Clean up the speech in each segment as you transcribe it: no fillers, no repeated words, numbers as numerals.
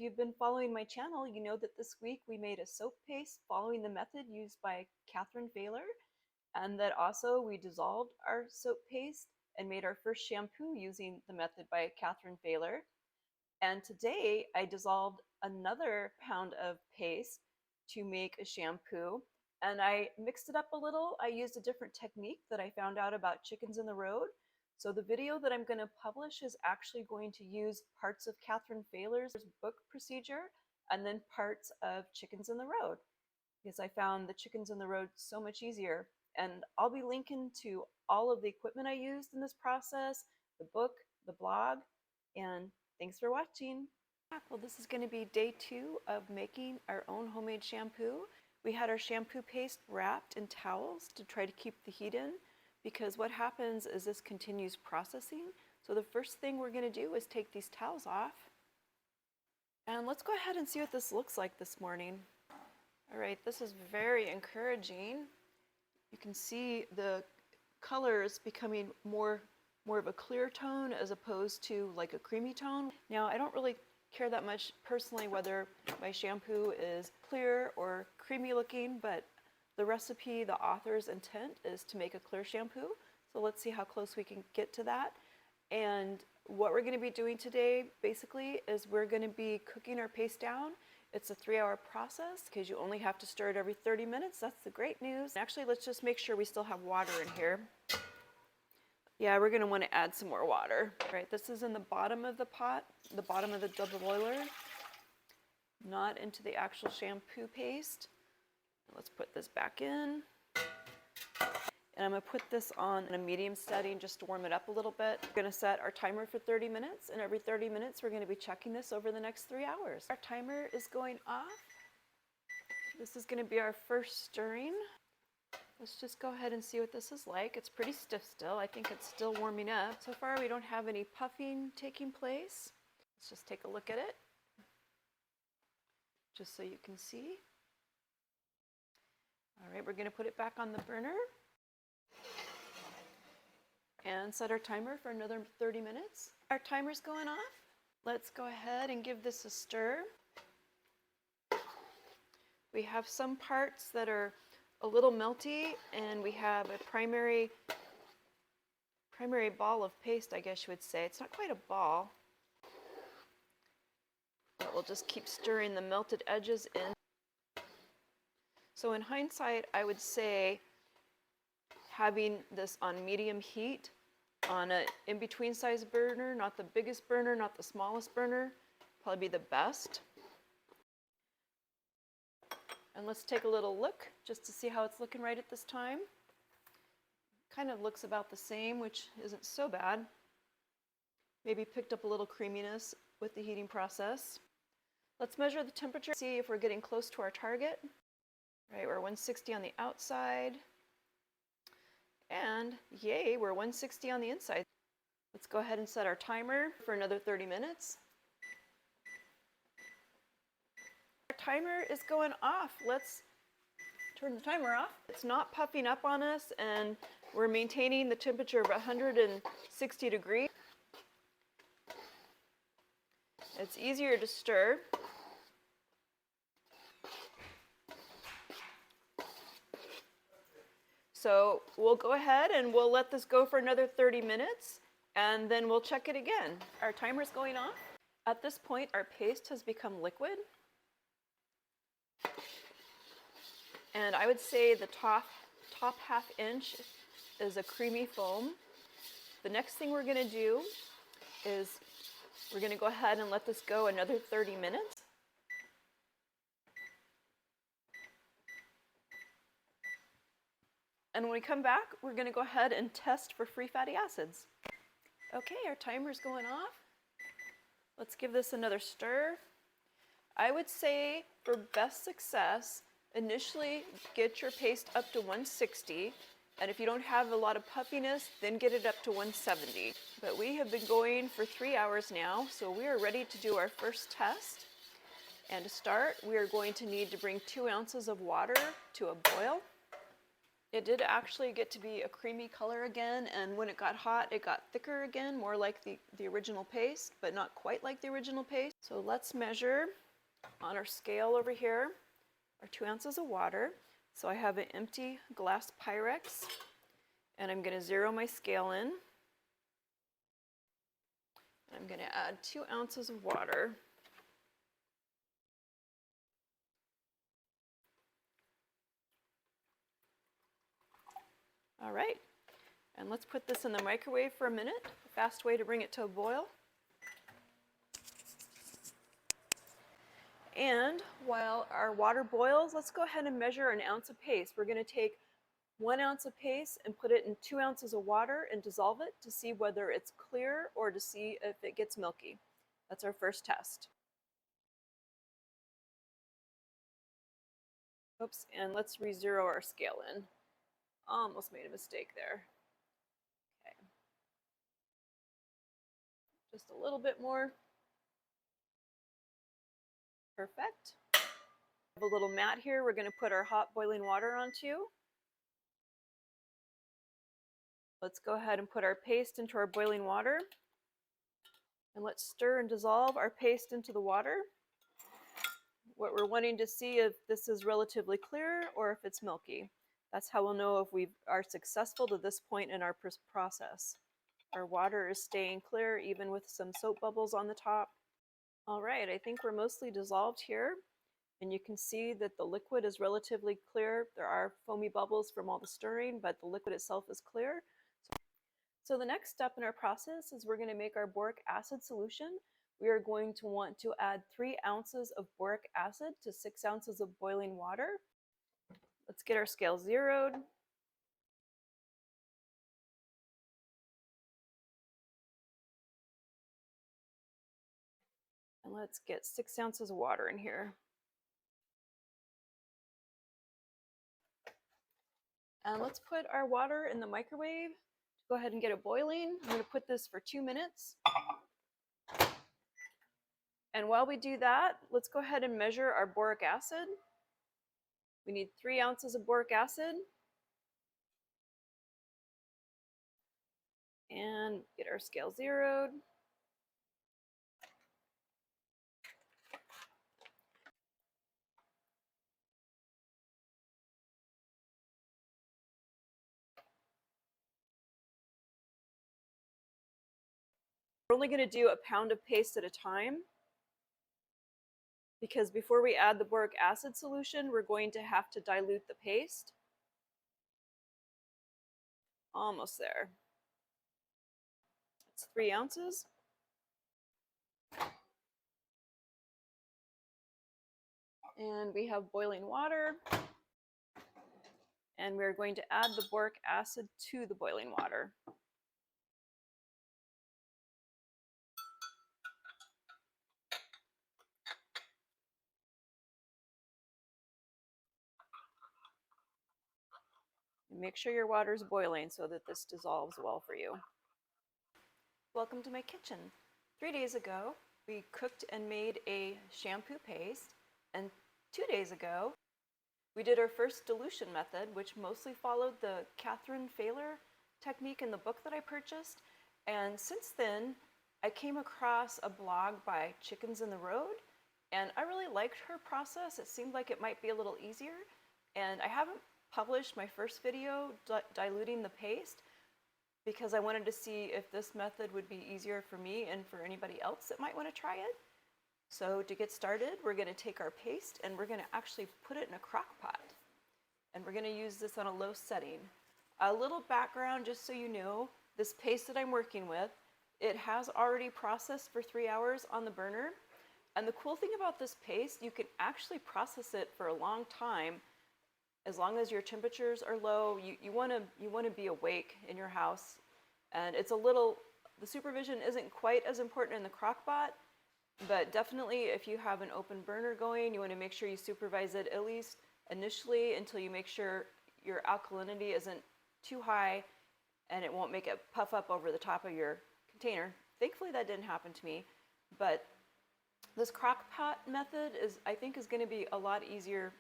you've been following my channel, you know that this week we made a soap paste following the method used by Catherine Failor, and that also we dissolved our soap paste and made our first shampoo using the method by Catherine Failor. And today I dissolved another pound of paste to make a shampoo, and I mixed it up a little. I used a different technique that I found out about chickens in the road. So the video that I'm going to publish is actually going to use parts of Catherine Failor's book procedure and then parts of chickens in the road, because I found the chickens in the road so much easier. And I'll be linking to all of the equipment I used in this process, the book, the blog, and thanks for watching. Well, this is going to be day 2 of making our own homemade shampoo. We had our shampoo paste wrapped in towels to try to keep the heat in, because what happens is this continues processing. So the first thing we're going to do is take these towels off. And let's go ahead and see what this looks like this morning. All right, this is very encouraging. You can see the color is becoming more of a clear tone as opposed to like a creamy tone. Now, I don't really care that much personally whether my shampoo is clear or creamy looking, but the recipe, the author's intent is to make a clear shampoo. So let's see how close we can get to that. And what we're going to be doing today basically is we're going to be cooking our paste down. It's a 3-hour process because you only have to stir it every 30 minutes. That's the great news. Actually, let's just make sure we still have water in here. Yeah, we're going to want to add some more water. All right, this is in the bottom of the pot, the bottom of the double boiler, not into the actual shampoo paste. Let's put this back in. And I'm going to put this on in a medium setting just to warm it up a little bit. We're going to set our timer for 30 minutes, and every 30 minutes we're going to be checking this over the next 3 hours. Our timer is going off. This is going to be our first stirring. Let's just go ahead and see what this is like. It's pretty stiff still. I think it's still warming up. So far we don't have any puffing taking place. Let's just take a look at it, just so you can see. All right, we're going to put it back on the burner and set our timer for another 30 minutes. Our timer's going off. Let's go ahead and give this a stir. We have some parts that are a little melty, and we have a primary ball of paste, I guess you would say. It's not quite a ball, but we'll just keep stirring the melted edges in. So in hindsight, I would say having this on medium heat on an in-between size burner, not the biggest burner, not the smallest burner, probably be the best. And let's take a little look just to see how it's looking right at this time. Kind of looks about the same, which isn't so bad. Maybe picked up a little creaminess with the heating process. Let's measure the temperature, see if we're getting close to our target. Right, we're 160 on the outside. And yay, we're 160 on the inside. Let's go ahead and set our timer for another 30 minutes. Our timer is going off. Let's turn the timer off. It's not puffing up on us, and we're maintaining the temperature of 160 degrees. It's easier to stir. So we'll go ahead and we'll let this go for another 30 minutes, and then we'll check it again. Our timer's going off. At this point, our paste has become liquid. And I would say the top half inch is a creamy foam. The next thing we're going to do is we're going to go ahead and let this go another 30 minutes. And when we come back, we're going to go ahead and test for free fatty acids. Okay, our timer's going off. Let's give this another stir. I would say for best success, initially get your paste up to 160. And if you don't have a lot of puffiness, then get it up to 170. But we have been going for 3 hours now, so we are ready to do our first test. And to start, we are going to need to bring 2 ounces of water to a boil. It did actually get to be a creamy color again, and when it got hot, it got thicker again, more like the original paste, but not quite like the original paste. So let's measure on our scale over here our 2 ounces of water. So I have an empty glass Pyrex, and I'm going to zero my scale in. I'm going to add 2 ounces of water. All right, and let's put this in the microwave for a minute, a fast way to bring it to a boil. And while our water boils, let's go ahead and measure an ounce of paste. We're going to take 1 ounce of paste and put it in 2 ounces of water and dissolve it to see whether it's clear or to see if it gets milky. That's our first test. Oops, and let's re-zero our scale in. Almost made a mistake there. Okay. Just a little bit more. Perfect. We have a little mat here we're going to put our hot boiling water onto. Let's go ahead and put our paste into our boiling water. And let's stir and dissolve our paste into the water. What we're wanting to see if this is relatively clear or if it's milky. That's how we'll know if we are successful to this point in our process. Our water is staying clear even with some soap bubbles on the top. All right, I think we're mostly dissolved here. And you can see that the liquid is relatively clear. There are foamy bubbles from all the stirring, but the liquid itself is clear. So the next step in our process is we're going to make our boric acid solution. We are going to want to add 3 ounces of boric acid to 6 ounces of boiling water. Let's get our scale zeroed. And let's get 6 ounces of water in here. And let's put our water in the microwave to go ahead and get it boiling. I'm going to put this for 2 minutes. And while we do that, let's go ahead and measure our boric acid. We need 3 ounces of boric acid. And get our scale zeroed. We're only going to do a pound of paste at a time, because before we add the boric acid solution, we're going to have to dilute the paste. Almost there. It's 3 ounces. And we have boiling water. And we're going to add the boric acid to the boiling water. And make sure your water is boiling so that this dissolves well for you. Welcome to my kitchen. 3 days ago, we cooked and made a shampoo paste, and 2 days ago, we did our first dilution method, which mostly followed the Catherine Failor technique in the book that I purchased. And since then, I came across a blog by Chickens in the Road, and I really liked her process. It seemed like it might be a little easier, and I haven't published my first video diluting the paste because I wanted to see if this method would be easier for me and for anybody else that might want to try it. So to get started, we're going to take our paste and we're going to actually put it in a crock pot. And we're going to use this on a low setting. A little background just so you know, this paste that I'm working with, it has already processed for 3 hours on the burner. And the cool thing about this paste, you can actually process it for a long time. As long as your temperatures are low, you want to be awake in your house. And it's a little, the supervision isn't quite as important in the crock pot, but definitely if you have an open burner going, you want to make sure you supervise it at least initially until you make sure your alkalinity isn't too high and it won't make it puff up over the top of your container. Thankfully that didn't happen to me, but this crock pot method I think is going to be a lot easier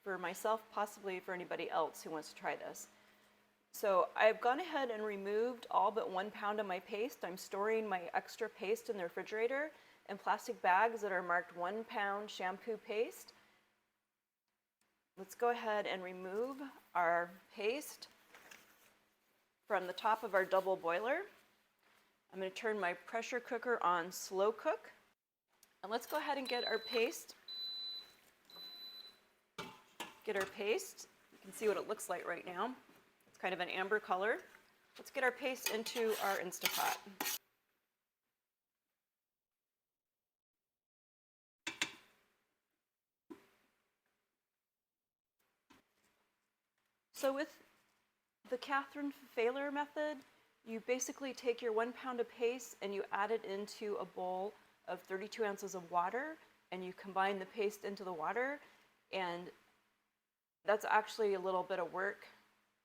for myself, possibly for anybody else who wants to try this. So I've gone ahead and removed all but 1 pound of my paste. I'm storing my extra paste in the refrigerator in plastic bags that are marked 1 pound shampoo paste. Let's go ahead and remove our paste from the top of our double boiler. I'm going to turn my pressure cooker on slow cook. And let's go ahead and get our paste. You can see what it looks like right now. It's kind of an amber color. Let's get our paste into our Instapot. So with the Catherine Failor method, you basically take your 1 pound of paste and you add it into a bowl of 32 ounces of water, and you combine the paste into the water, and that's actually a little bit of work.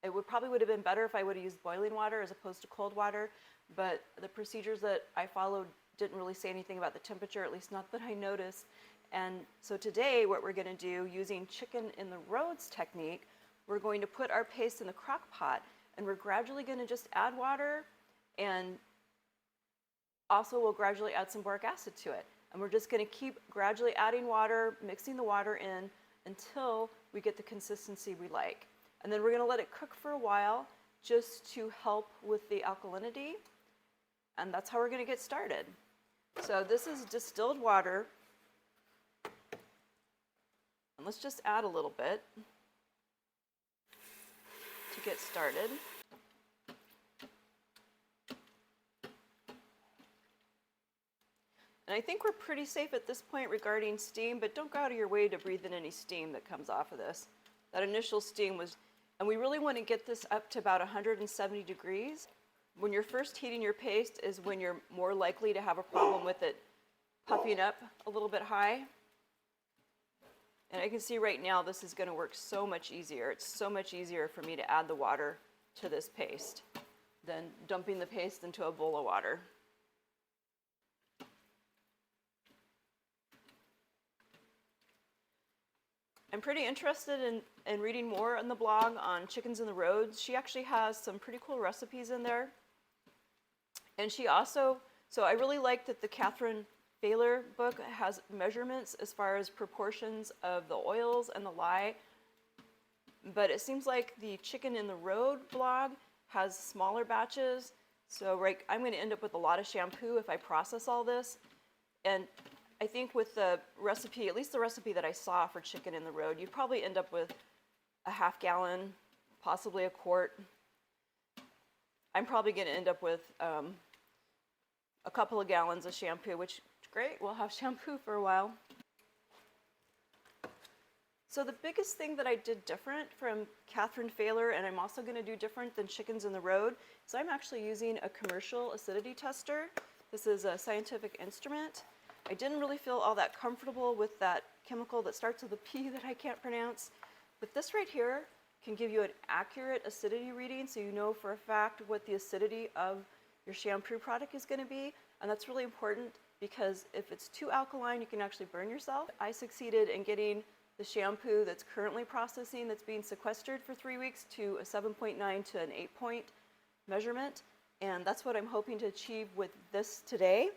It probably would have been better if I would have used boiling water as opposed to cold water, but the procedures that I followed didn't really say anything about the temperature, at least not that I noticed. And so today what we're going to do, using chicken in the roads technique, we're going to put our paste in the crock pot, and we're gradually going to just add water, and also we'll gradually add some boric acid to it. And we're just going to keep gradually adding water, mixing the water in until we get the consistency we like. And then we're going to let it cook for a while just to help with the alkalinity. And that's how we're going to get started. So this is distilled water. And let's just add a little bit to get started. And I think we're pretty safe at this point regarding steam, but don't go out of your way to breathe in any steam that comes off of this. That initial steam was, and we really want to get this up to about 170 degrees. When you're first heating your paste is when you're more likely to have a problem with it puffing up a little bit high. And I can see right now this is going to work so much easier. It's so much easier for me to add the water to this paste than dumping the paste into a bowl of water. I'm pretty interested in reading more on the blog on chickens in the roads. She actually has some pretty cool recipes in there. And she also, so I really like that the Catherine Failor book has measurements as far as proportions of the oils and the lye. But it seems like the Chicken in the Road blog has smaller batches. So I'm going to end up with a lot of shampoo if I process all this. And I think with the recipe, at least the recipe that I saw for Chicken in the Road, you probably end up with a half gallon, possibly a quart. I'm probably going to end up with a couple of gallons of shampoo, which is great. We'll have shampoo for a while. So the biggest thing that I did different from Catherine Failor, and I'm also going to do different than Chickens in the Road, is I'm actually using a commercial acidity tester. This is a scientific instrument. I didn't really feel all that comfortable with that chemical that starts with a P that I can't pronounce. But this right here can give you an accurate acidity reading, so you know for a fact what the acidity of your shampoo product is going to be. And that's really important because if it's too alkaline, you can actually burn yourself. I succeeded in getting the shampoo that's currently processing, that's being sequestered for 3 weeks, to a 7.9 to an 8-point measurement. And that's what I'm hoping to achieve with this today.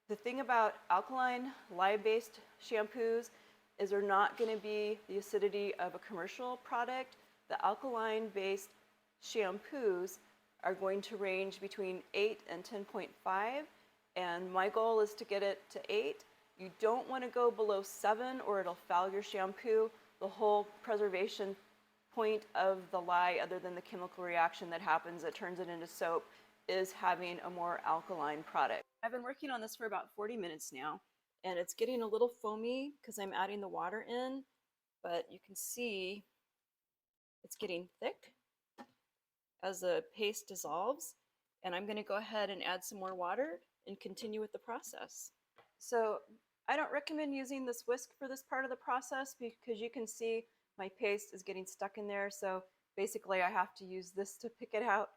The thing about alkaline lye-based shampoos is they're not going to be the acidity of a commercial product. The alkaline-based shampoos are going to range between 8 and 10.5, and my goal is to get it to 8. You don't want to go below 7 or it'll foul your shampoo. The whole preservation point of the lye, other than the chemical reaction that happens that turns it into soap, is having a more alkaline product. I've been working on this for about 40 minutes now, and it's getting a little foamy because I'm adding the water in, but you can see it's getting thick as the paste dissolves, and I'm going to go ahead and add some more water and continue with the process. So I don't recommend using this whisk for this part of the process because you can see my paste is getting stuck in there, so basically I have to use this to pick it out.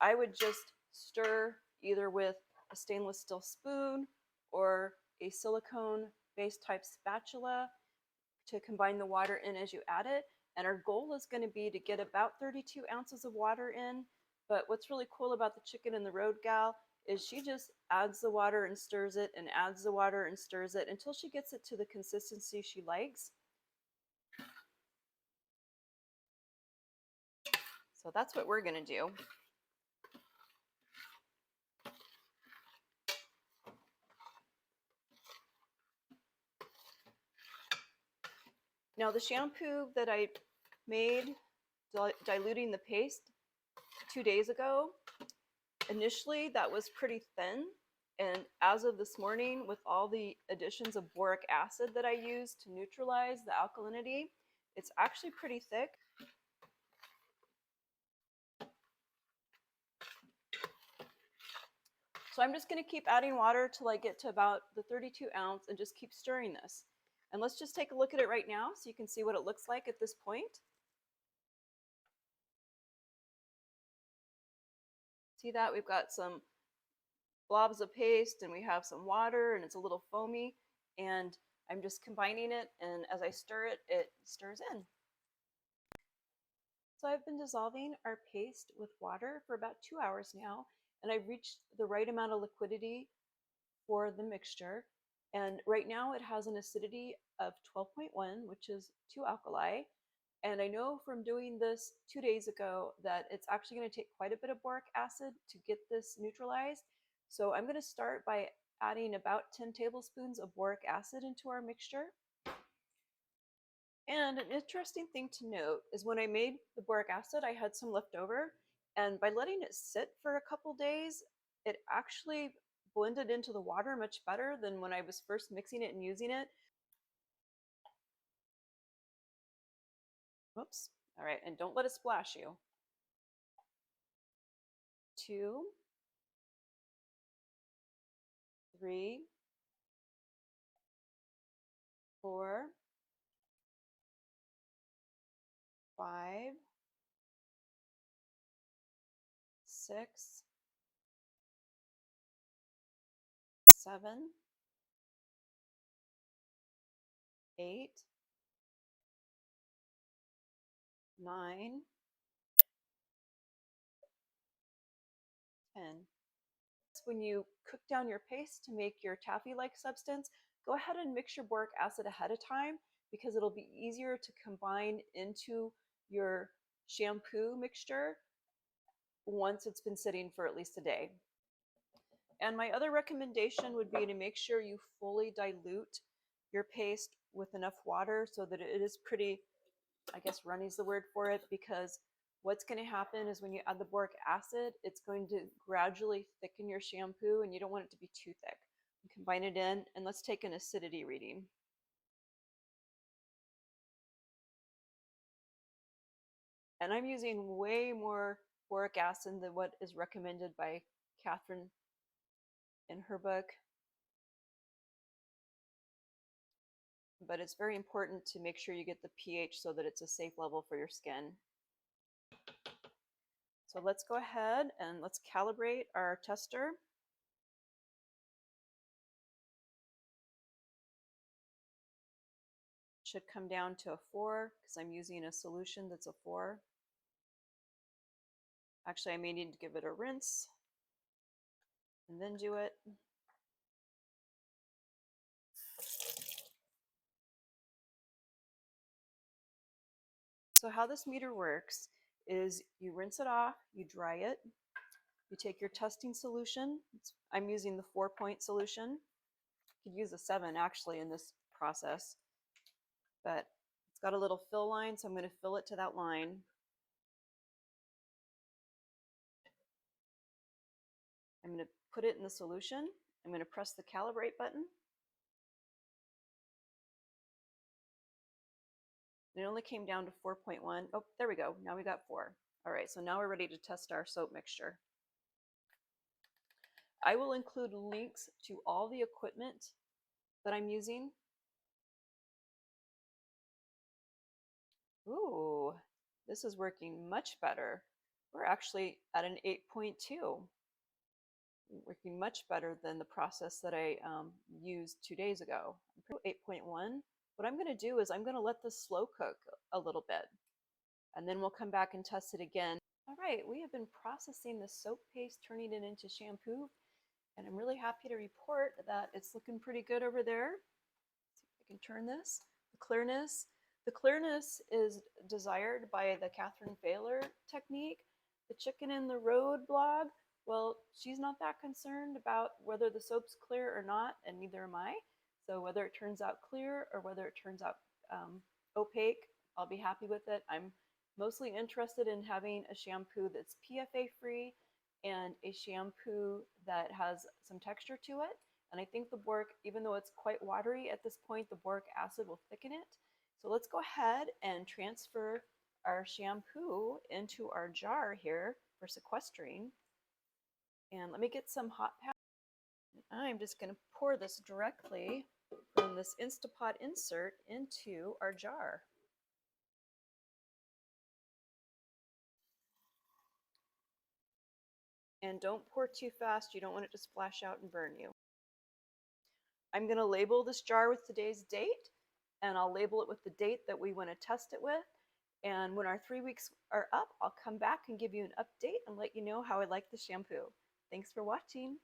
I would just stir either with a stainless steel spoon or a silicone-based type spatula to combine the water in as you add it. And our goal is going to be to get about 32 ounces of water in. But what's really cool about the chicken and the road gal is she just adds the water and stirs it and adds the water and stirs it until she gets it to the consistency she likes. So that's what we're going to do. Now the shampoo that I made diluting the paste 2 days ago, initially that was pretty thin, and as of this morning, with all the additions of boric acid that I used to neutralize the alkalinity, it's actually pretty thick. So I'm just going to keep adding water till I get to about the 32 ounce and just keep stirring this. And let's just take a look at it right now so you can see what it looks like at this point. See that? We've got some blobs of paste and we have some water and it's a little foamy, and I'm just combining it, and as I stir it, it stirs in. So I've been dissolving our paste with water for about 2 hours now, and I've reached the right amount of liquidity for the mixture. And right now it has an acidity of 12.1, which is too alkali. And I know from doing this 2 days ago that it's actually going to take quite a bit of boric acid to get this neutralized. So I'm going to start by adding about 10 tablespoons of boric acid into our mixture. And an interesting thing to note is when I made the boric acid, I had some left over. And by letting it sit for a couple days, it actually blended into the water much better than when I was first mixing it and using it. Whoops. All right, and don't let it splash you. 2, 3, 4, 5, 6, 7, 8, 9, 10. When you cook down your paste to make your taffy-like substance, go ahead and mix your boric acid ahead of time because it'll be easier to combine into your shampoo mixture once it's been sitting for at least a day. And my other recommendation would be to make sure you fully dilute your paste with enough water so that it is pretty, I guess runny is the word for it, because what's going to happen is when you add the boric acid, it's going to gradually thicken your shampoo and you don't want it to be too thick. Combine it in, and let's take an acidity reading. And I'm using way more boric acid than what is recommended by Catherine in her book. But it's very important to make sure you get the pH so that it's a safe level for your skin. So let's go ahead and let's calibrate our tester. Should come down to a 4 because I'm using a solution that's a 4. Actually, I may need to give it a rinse and then do it. So how this meter works is you rinse it off, you dry it, you take your testing solution. I'm using the 4-point solution. You could use a 7 actually in this process, but it's got a little fill line, so I'm going to fill it to that line. I'm going to put it in the solution. I'm going to press the calibrate button. It only came down to 4.1. Oh, there we go. Now we got 4. All right, so now we're ready to test our soap mixture. I will include links to all the equipment that I'm using. Ooh, this is working much better. We're actually at an 8.2. Working much better than the process that I used 2 days ago. 8.1. What I'm going to do is I'm going to let this slow cook a little bit. and then we'll come back and test it again. All right, we have been processing the soap paste, turning it into shampoo, and I'm really happy to report that it's looking pretty good over there. Let's see if I can turn this. The clearness is desired by the Catherine Failor technique. The Chicken in the Road blog, well, she's not that concerned about whether the soap's clear or not, and neither am I. So whether it turns out clear or whether it turns out opaque, I'll be happy with it. I'm mostly interested in having a shampoo that's PFA free and a shampoo that has some texture to it. And I think the boric, even though it's quite watery at this point, the boric acid will thicken it. So let's go ahead and transfer our shampoo into our jar here for sequestering. And let me get some hot pack. I'm just going to pour this directly from this Instapot insert into our jar. And don't pour too fast. You don't want it to splash out and burn you. I'm going to label this jar with today's date, and I'll label it with the date that we want to test it with. And when our 3 weeks are up, I'll come back and give you an update and let you know how I like the shampoo. Thanks for watching.